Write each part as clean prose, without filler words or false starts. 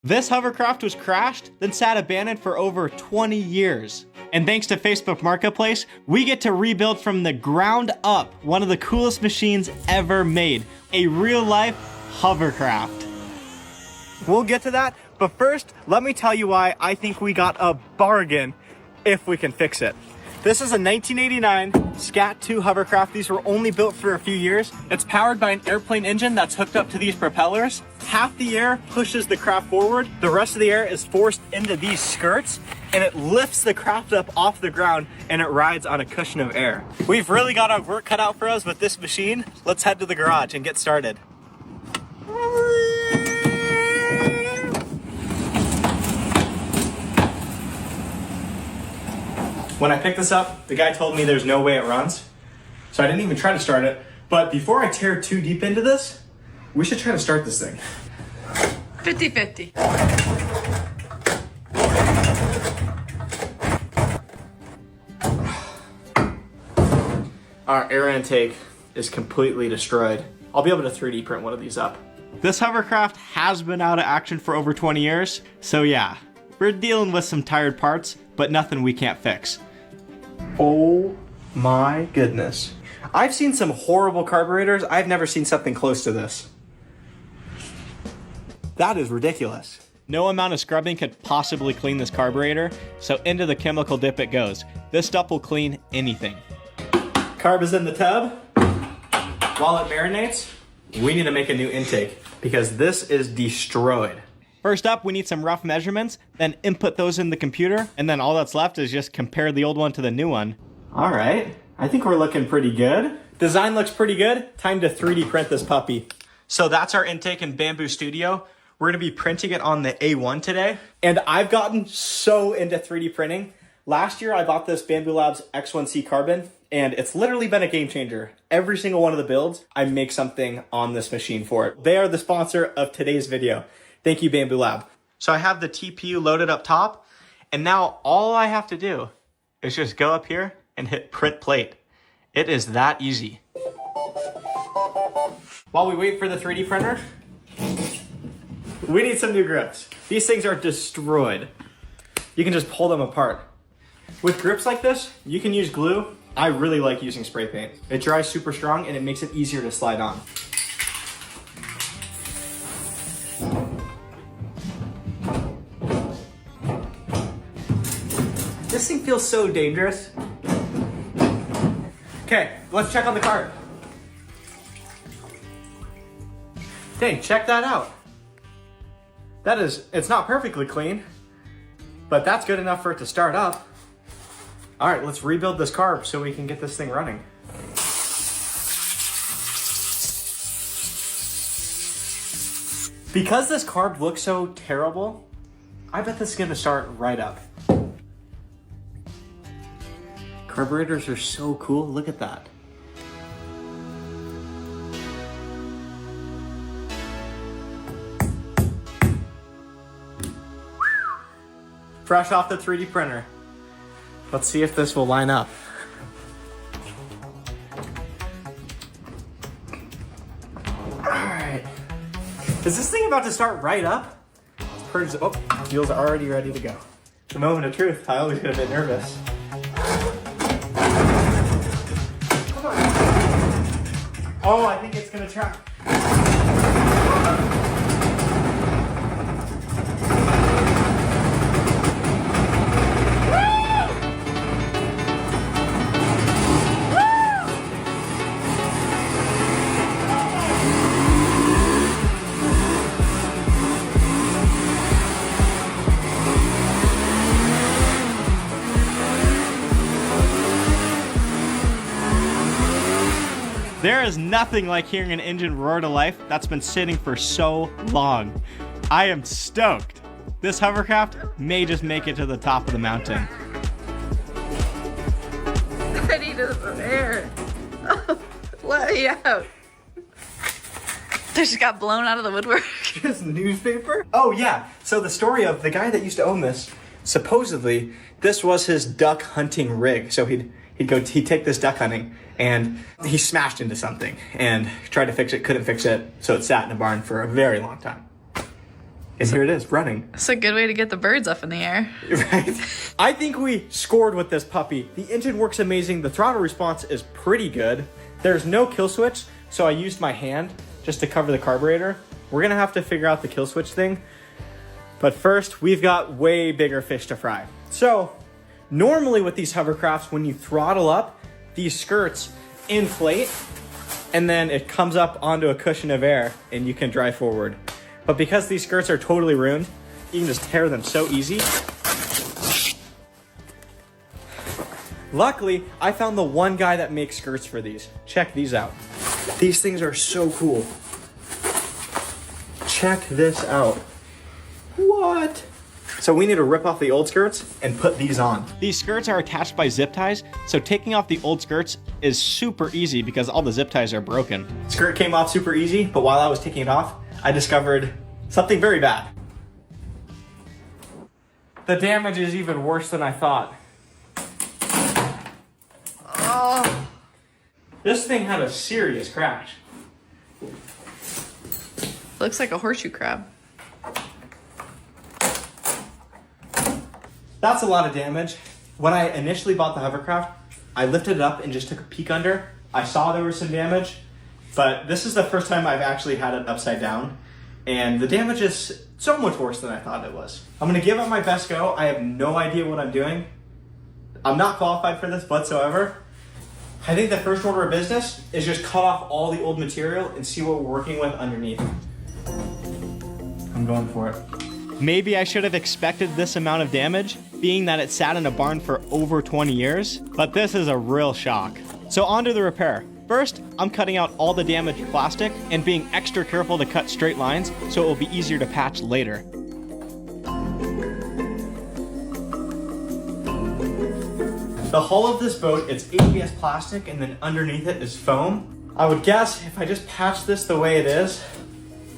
This hovercraft was crashed, then sat abandoned for over 20 years. And thanks to Facebook Marketplace, we get to rebuild from the ground up one of the coolest machines ever made, a real-life hovercraft. We'll get to that, but first, let me tell you why I think we got a bargain if we can fix it. This is a 1989 Scat 2 hovercraft. These were only built for a few years. It's powered by an airplane engine that's hooked up to these propellers. Half the air pushes the craft forward. The rest of the air is forced into these skirts, and it lifts the craft up off the ground, and it rides on a cushion of air. We've really got our work cut out for us with this machine. Let's head to the garage and get started. When I picked this up, the guy told me there's no way it runs, so I didn't even try to start it. But before I tear too deep into this, we should try to start this thing. 50-50. Our air intake is completely destroyed. I'll be able to 3D print one of these up. This hovercraft has been out of action for over 20 years, so yeah, we're dealing with some tired parts, but nothing we can't fix. Oh my goodness. I've seen some horrible carburetors. I've never seen something close to this. That is ridiculous. No amount of scrubbing could possibly clean this carburetor, so into the chemical dip it goes. This stuff will clean anything. Carb is in the tub. While it marinates, we need to make a new intake because this is destroyed. First up, we need some rough measurements, then input those in the computer, and then all that's left is just compare the old one to the new one. All right, I think we're looking pretty good. Design looks pretty good. Time to 3D print this puppy. So that's our intake in Bamboo Studio. We're gonna be printing it on the A1 today. And I've gotten so into 3D printing. Last year, I bought this Bamboo Labs X1C Carbon, and it's literally been a game changer. Every single one of the builds, I make something on this machine for it. They are the sponsor of today's video. Thank you, Bamboo Lab. So I have the TPU loaded up top, and now all I have to do is just go up here and hit print plate. It is that easy. While we wait for the 3D printer, we need some new grips. These things are destroyed. You can just pull them apart. With grips like this, you can use glue. I really like using spray paint. It dries super strong and it makes it easier to slide on. This thing feels so dangerous. Okay, let's check on the card. Dang, check that out. It's not perfectly clean, but that's good enough for it to start up. All right, let's rebuild this carb so we can get this thing running. Because this carb looks so terrible, I bet this is gonna start right up. Carburetors are so cool, look at that. Fresh off the 3D printer. Let's see if this will line up. All right. Is this thing about to start right up? Oh, wheels are already ready to go. The moment of truth, I always get a bit nervous. Oh, I think it's gonna try. There is nothing like hearing an engine roar to life that's been sitting for so long. I am stoked. This hovercraft may just make it to the top of the mountain. I need some air. Let me out. They just got blown out of the woodwork. Just newspaper? Oh yeah, so the story of the guy that used to own this, supposedly this was his duck hunting rig. So he'd take this duck hunting and he smashed into something and tried to fix it, couldn't fix it, so it sat in a barn for a very long time. And here it is, running. It's a good way to get the birds up in the air. Right? I think we scored with this puppy. The engine works amazing. The throttle response is pretty good. There's no kill switch, so I used my hand just to cover the carburetor. We're gonna have to figure out the kill switch thing. But first, we've got way bigger fish to fry. So, normally with these hovercrafts, when you throttle up, these skirts inflate, and then it comes up onto a cushion of air, and you can drive forward. But because these skirts are totally ruined, you can just tear them so easy. Luckily, I found the one guy that makes skirts for these. Check these out. These things are so cool. Check this out. What? So we need to rip off the old skirts and put these on. These skirts are attached by zip ties, so taking off the old skirts is super easy because all the zip ties are broken. Skirt came off super easy, but while I was taking it off, I discovered something very bad. The damage is even worse than I thought. Oh. This thing had a serious crash. Looks like a horseshoe crab. That's a lot of damage. When I initially bought the hovercraft, I lifted it up and just took a peek under. I saw there was some damage, but this is the first time I've actually had it upside down, and the damage is so much worse than I thought it was. I'm gonna give it my best go. I have no idea what I'm doing. I'm not qualified for this whatsoever. I think the first order of business is just cut off all the old material and see what we're working with underneath. I'm going for it. Maybe I should have expected this amount of damage, being that it sat in a barn for over 20 years, but this is a real shock. So on to the repair. First, I'm cutting out all the damaged plastic and being extra careful to cut straight lines so it will be easier to patch later. The hull of this boat, it's ABS plastic, and then underneath it is foam. I would guess if I just patch this the way it is,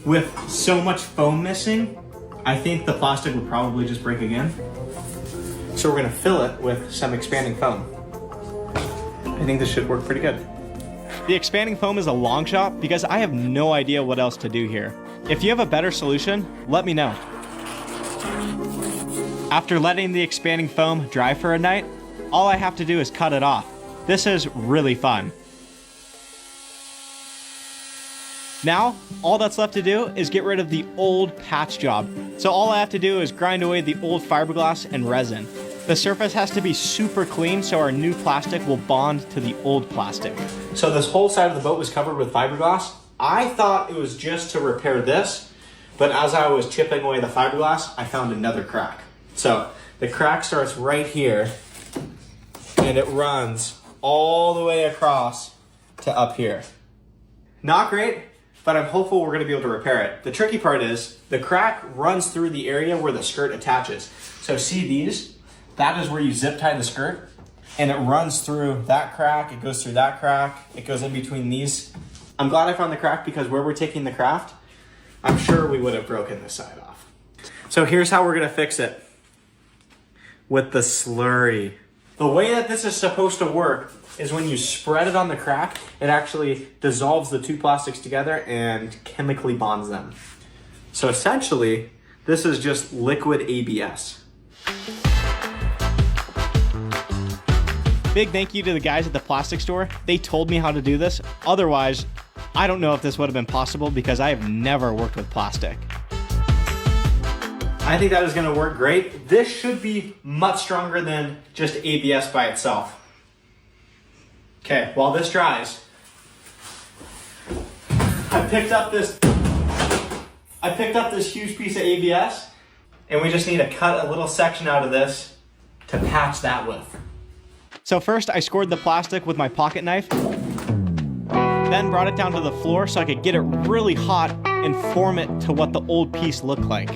with so much foam missing, I think the plastic would probably just break again. So we're gonna fill it with some expanding foam. I think this should work pretty good. The expanding foam is a long shot because I have no idea what else to do here. If you have a better solution, let me know. After letting the expanding foam dry for a night, all I have to do is cut it off. This is really fun. Now, all that's left to do is get rid of the old patch job. So all I have to do is grind away the old fiberglass and resin. The surface has to be super clean so our new plastic will bond to the old plastic. So this whole side of the boat was covered with fiberglass. I thought it was just to repair this, but as I was chipping away the fiberglass, I found another crack. So the crack starts right here and it runs all the way across to up here. Not great, but I'm hopeful we're gonna be able to repair it. The tricky part is the crack runs through the area where the skirt attaches. So see these? That is where you zip tie the skirt, and it runs through that crack, it goes through that crack, it goes in between these. I'm glad I found the crack because where we're taking the craft, I'm sure we would have broken this side off. So here's how we're gonna fix it. With the slurry. The way that this is supposed to work is when you spread it on the crack, it actually dissolves the two plastics together and chemically bonds them. So essentially, this is just liquid ABS. Big thank you to the guys at the plastic store. They told me how to do this. Otherwise, I don't know if this would have been possible because I have never worked with plastic. I think that is gonna work great. This should be much stronger than just ABS by itself. Okay, while this dries, I picked up this huge piece of ABS, and we just need to cut a little section out of this to patch that with. So first I scored the plastic with my pocket knife, then brought it down to the floor so I could get it really hot and form it to what the old piece looked like.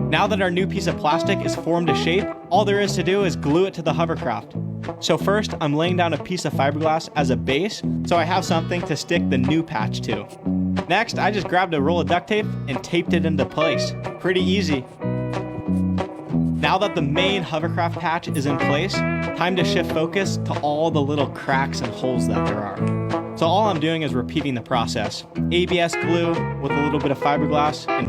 Now that our new piece of plastic is formed to shape, all there is to do is glue it to the hovercraft. So first, I'm laying down a piece of fiberglass as a base, so I have something to stick the new patch to. Next, I just grabbed a roll of duct tape and taped it into place. Pretty easy. Now that the main hovercraft patch is in place, time to shift focus to all the little cracks and holes that there are. So all I'm doing is repeating the process. ABS glue with a little bit of fiberglass and